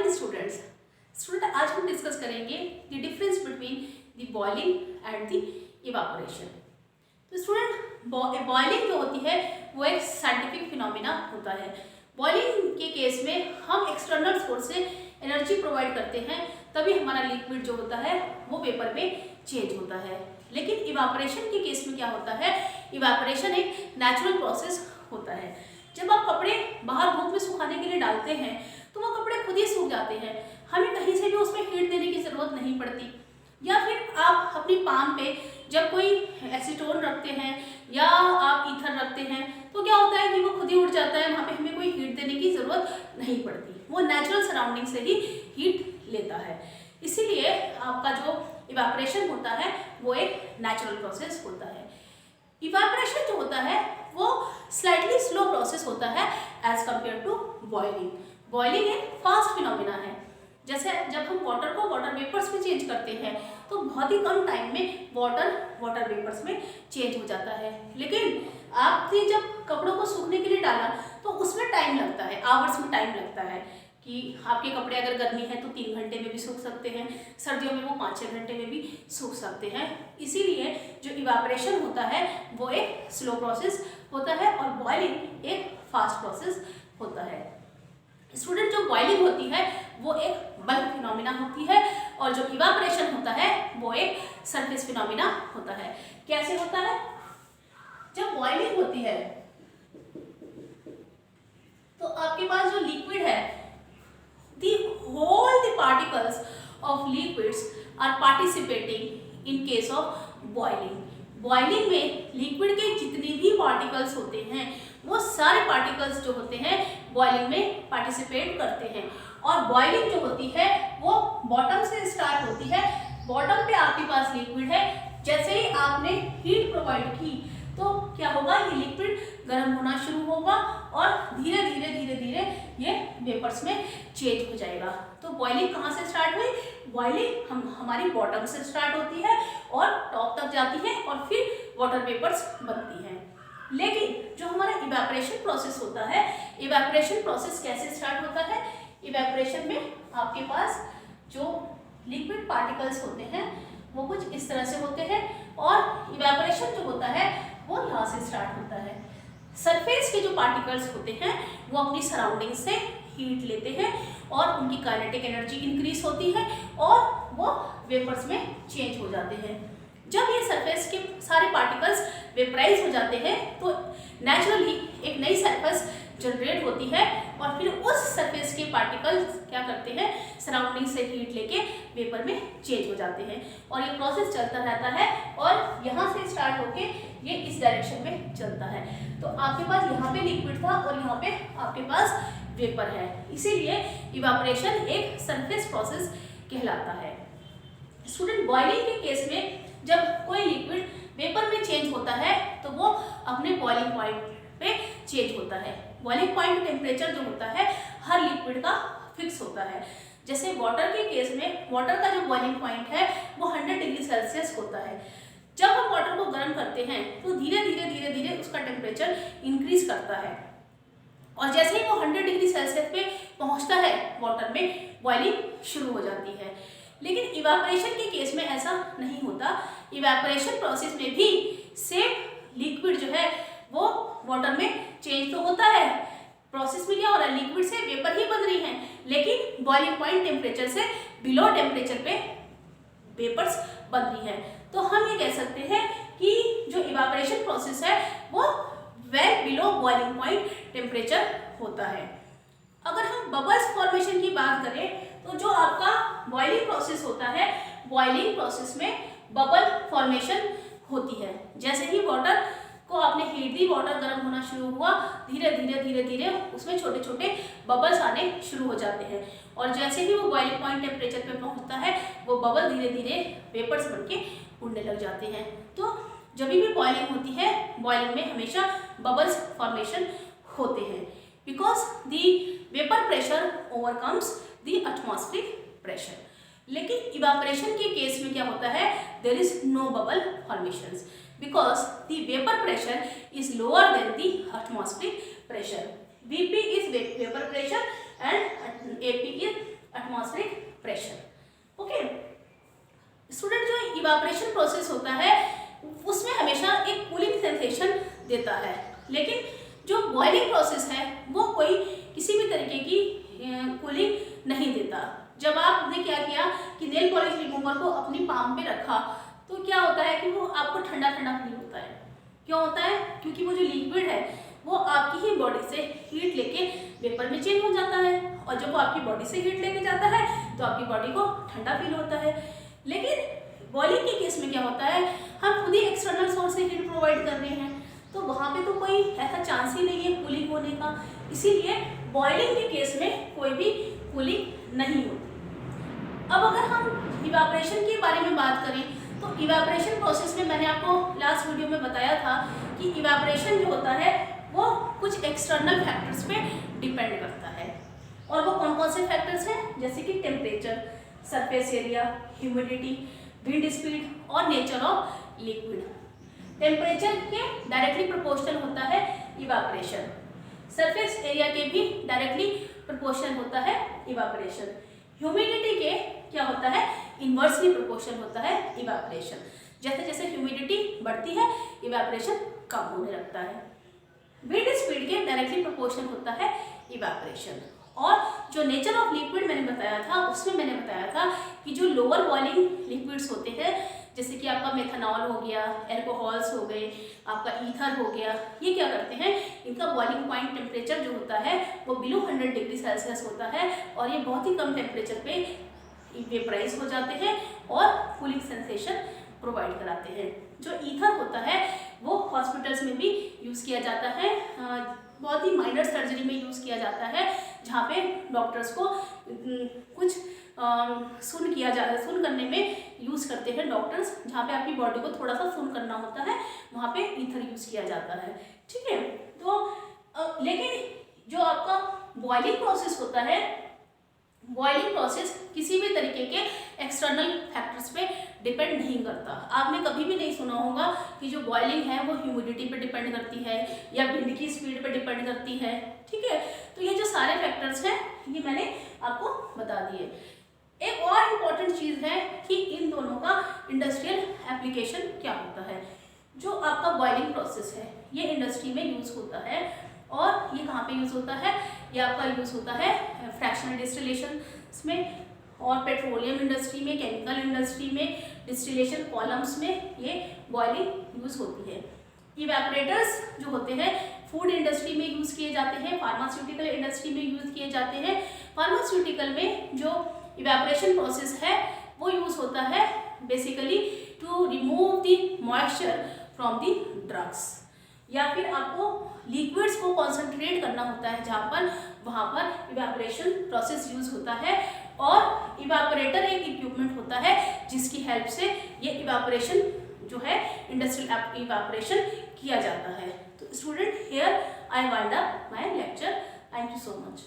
Morning student, आज हम discuss करेंगे the difference between the boiling and the evaporation. तो स्टूडेंट, बॉइलिंग जो होती है वो एक साइंटिफिक फिनोमिना होता है। बॉइलिंग के केस में हम एक्सटर्नल सोर्स से एनर्जी प्रोवाइड करते हैं, तभी हमारा लिक्विड जो होता है वो वेपर में चेंज होता है। लेकिन इवापोरेशन के केस में क्या होता है, इवापोरेशन एक नेचुरल प्रोसेस होता है। जब आप कपड़े बाहर धूप में सुखाने के लिए डालते हैं तो वो कपड़े खुद ही सूख जाते हैं, हमें कहीं से भी उसमें हीट देने की ज़रूरत नहीं पड़ती। या फिर आप अपनी पाम पे जब कोई एसीटोन रखते हैं या आप ईथर रखते हैं तो क्या होता है कि वो खुद ही उड़ जाता है, वहाँ पे हमें कोई हीट देने की ज़रूरत नहीं पड़ती, वो नेचुरल सराउंडिंग से ही हीट लेता है। इसीलिए आपका जो इवापोरेशन होता है वो एक नेचुरल प्रोसेस होता है। इवापोरेशन जो होता है वो स्लाइटली स्लो प्रोसेस होता है as compared to boiling. Boiling एक फास्ट फिनोमिना है। जैसे जब हम वाटर को वाटर वेपर्स में चेंज करते हैं तो बहुत ही कम टाइम में वाटर वेपर्स में चेंज हो जाता है। लेकिन आपने जब कपड़ों को सूखने के लिए डाला तो उसमें टाइम लगता है, आवर्स में टाइम लगता है कि आपके कपड़े अगर गर्मी है तो 3 घंटे में भी सूख सकते हैं, सर्दियों में वो 5-6 घंटे में भी सूख सकते हैं। इसीलिए जो इवापोरेशन होता है वो एक स्लो प्रोसेस होता है और बॉइलिंग एक फास्ट प्रोसेस होता है। स्टूडेंट, जो बॉइलिंग होती है वो एक बल्क फिनोमिना होती है और जो इवापोरेशन होता है वो एक सरफेस फिनोमिना होता है। कैसे होता है? जब बॉइलिंग होती है तो आपके पास जो लिक्विड है, all the particles of liquids are participating in case of boiling. Boiling में लिक्विड के जितने भी पार्टिकल्स होते हैं वो सारे पार्टिकल्स जो होते हैं बॉइलिंग में पार्टिसिपेट करते हैं। और बॉइलिंग जो होती है वो बॉटम से स्टार्ट होती है। बॉटम पे आपके पास लिक्विड है, जैसे ही आपने हीट प्रोवाइड की तो क्या होगा, ये लिक्विड गर्म होना शुरू होगा और धीरे धीरे धीरे धीरे ये वेपर्स में चेंज हो जाएगा। तो बॉइलिंग कहाँ से स्टार्ट हुई? बॉइलिंग हमारी बॉटम से स्टार्ट होती है और टॉप तक जाती है और फिर वाटर वेपर्स बनती हैं। लेकिन जो हमारा इवेपोरेशन प्रोसेस होता है, इवेपोरेशन प्रोसेस कैसे स्टार्ट होता है? इवेपोरेशन में आपके पास जो लिक्विड पार्टिकल्स होते हैं वो कुछ इस तरह से होते हैं और इवेपोरेशन जो होता है वो यहाँ से स्टार्ट होता है। सरफेस के जो पार्टिकल्स होते हैं वो अपनी सराउंडिंग से हीट लेते हैं और उनकी काइनेटिक एनर्जी इंक्रीज होती है और वो वेपर्स में चेंज हो जाते हैं। जब ये सरफेस के सारे पार्टिकल्स वेपराइज हो जाते हैं तो नेचुरली एक नई सरफेस जनरेट होती है और फिर उस सरफेस के पार्टिकल्स क्या करते हैं, सराउंडिंग से हीट लेके वेपर में चेंज हो जाते हैं और ये प्रोसेस चलता रहता है और यहाँ से स्टार्ट होके ये इस डायरेक्शन में चलता है। तो आपके पास यहाँ पे लिक्विड था और यहाँ पे आपके पास वेपर है, इसीलिए इवापोरेशन एक सरफेस प्रोसेस कहलाता है। स्टूडेंट, बॉइलिंग के केस में जब कोई लिक्विड वेपर में चेंज होता है तो वो अपने बॉइलिंग पॉइंट पे चेंज होता है। बॉइलिंग पॉइंट टेम्परेचर जो होता है हर लिक्विड का फिक्स होता है। जैसे वाटर के केस में वाटर का जो बॉइलिंग पॉइंट है वो 100 डिग्री सेल्सियस होता है। जब हम वाटर को गर्म करते हैं तो धीरे धीरे धीरे धीरे उसका टेम्परेचर इंक्रीज करता है और जैसे ही वो 100 डिग्री सेल्सियस पे पहुंचता है वाटर में बॉइलिंग शुरू हो जाती है। लेकिन इवापोरेशन के केस में ऐसा नहीं होता। इवापोरेशन प्रोसेस में भी सेम लिक्विड जो है वो वाटर में चेंज तो होता है। प्रोसेस में क्या हो रहा है, लिक्विड से वेपर ही बन रही है, लेकिन बॉइलिंग पॉइंट टेम्परेचर से बिलो टेम्परेचर पे वेपर्स बन रही है। तो हम ये कह सकते हैं कि जो इवापोरेशन प्रोसेस है वो well below boiling point temperature होता है। अगर हम बबल्स फॉर्मेशन की बात करें तो जो आपका बॉइलिंग प्रोसेस होता है, बॉइलिंग प्रोसेस में बबल फॉर्मेशन होती है। जैसे ही वाटर को आपने हीट दी, वाटर गर्म होना शुरू हुआ, धीरे धीरे धीरे धीरे उसमें छोटे छोटे बबल्स आने शुरू हो जाते हैं और जैसे ही वो बॉइलिंग पॉइंट टेम्परेचर पे पहुंचता है वो बबल धीरे धीरे वेपर्स बन के उड़ने लग जाते हैं। तो जब भी बॉइलिंग होती है, बॉइलिंग में हमेशा बबल्स फॉर्मेशन होते हैं because the vapour pressure overcomes the atmospheric pressure. लेकिन इवापोरेशन के केस में क्या होता है, there is no bubble formations because the vapor pressure is lower than the atmospheric pressure. Vp is vapor pressure and AP is जो boiling process है वो कोई किसी भी तरीके की कूलिंग नहीं देता। जब आपने क्या किया कि नेल पॉलिश रिमूवर को अपनी पाम पे रखा तो क्या होता है कि वो आपको ठंडा ठंडा फील होता है। क्यों होता है? क्योंकि वो जो लिक्विड है वो आपकी ही बॉडी से हीट लेके वेपर में चेंज हो जाता है, और जब वो आपकी बॉडी से हीट लेके जाता है तो आपकी बॉडी को ठंडा फील होता है। लेकिन बॉइलिंग के केस में क्या होता है, हम खुद ही एक्सटर्नल सोर्स से हीट प्रोवाइड कर रहे हैं, तो वहाँ पे तो कोई ऐसा चांस ही नहीं है कूलिंग होने का। इसीलिए बॉइलिंग के केस में कोई भी कूलिंग नहीं होती। अब अगर हम इवापोरेशन के बारे में बात करें तो इवापोरेशन प्रोसेस में मैंने आपको लास्ट वीडियो में बताया था कि इवापोरेशन जो होता है वो कुछ एक्सटर्नल फैक्टर्स पे डिपेंड करता है। और वो कौन कौन से फैक्टर्स हैं, जैसे कि temperature, surface area, humidity, wind speed और नेचर ऑफ लिक्विड। टेम्परेचर के डायरेक्टली प्रोपोर्शनल होता है इवापोरेशन, सरफेस एरिया के भी डायरेक्टली प्रोपोर्शनल होता है इवापोरेशन, ह्यूमिडिटी के क्या होता है, इन्वर्सली प्रोपोर्शनल होता है इवापोरेशन। जैसे जैसे ह्यूमिडिटी बढ़ती है इवापोरेशन कम होने लगता है। विंड स्पीड के डायरेक्टली प्रोपोर्शनल होता है इवापोरेशन। और जो नेचर ऑफ लिक्विड मैंने बताया था उसमें मैंने बताया था कि जो लोअर बॉइलिंग लिक्विड्स होते हैं, जैसे कि आपका मेथनॉल हो गया, एल्कोहल्स हो गए, आपका ईथर हो गया, ये क्या करते हैं, इनका बॉइलिंग पॉइंट टेम्परेचर जो होता है वो बिलो 100 डिग्री सेल्सियस होता है, और ये बहुत ही कम टेम्परेचर पे वेपराइज हो जाते हैं और कूलिंग सेंसेशन प्रोवाइड कराते हैं। जो ईथर होता है वो हॉस्पिटल्स में भी यूज़ किया जाता है, बहुत ही माइनर सर्जरी में यूज़ किया जाता है, जहाँ पे डॉक्टर्स को कुछ सुन करने में यूज़ करते हैं डॉक्टर्स, जहाँ पे आपकी बॉडी को थोड़ा सा सुन करना होता है, वहाँ पे ईथर यूज़ किया जाता है। ठीक है, तो लेकिन जो आपका बॉइलिंग प्रोसेस होता है, बॉइलिंग प्रोसेस किसी भी तरीके के एक्सटर्नल फैक्टर्स पे डिपेंड नहीं करता। आपने कभी भी नहीं सुना होगा कि जो बॉइलिंग है वो ह्यूमिडिटी पे डिपेंड करती है या विंड की स्पीड पे डिपेंड करती है। ठीक है, तो ये जो सारे फैक्टर्स हैं ये मैंने आपको बता दिए। एक और इम्पॉर्टेंट चीज़ है कि इन दोनों का इंडस्ट्रियल एप्लीकेशन क्या होता है। जो आपका बॉइलिंग प्रोसेस है ये इंडस्ट्री में यूज़ होता है, और ये कहाँ पे यूज़ होता है, ये आपका यूज़ होता है फ्रैक्शनल डिस्टिलेशन में, और पेट्रोलियम इंडस्ट्री में, केमिकल इंडस्ट्री में, डिस्टिलेशन कॉलम्स में ये बॉइलिंग यूज़ होती है। इवेपोरेटर्स जो होते हैं फूड इंडस्ट्री में यूज़ किए जाते हैं, फार्मास्यूटिकल इंडस्ट्री में यूज़ किए जाते हैं। फार्मास्यूटिकल में जो इवेपोरेशन प्रोसेस है वो यूज़ होता है basically to remove the moisture from the drugs, या फिर आपको लिक्विड्स को कॉन्सेंट्रेट करना होता है जहाँ पर, वहाँ पर इवेपोरेशन प्रोसेस यूज़ होता है। और इवेपोरेटर एक इक्विपमेंट होता है जिसकी हेल्प से ये इवेपोरेशन जो है इंडस्ट्रियल इवेपोरेशन किया जाता है। तो student, here I wind up my lecture. Thank you so much.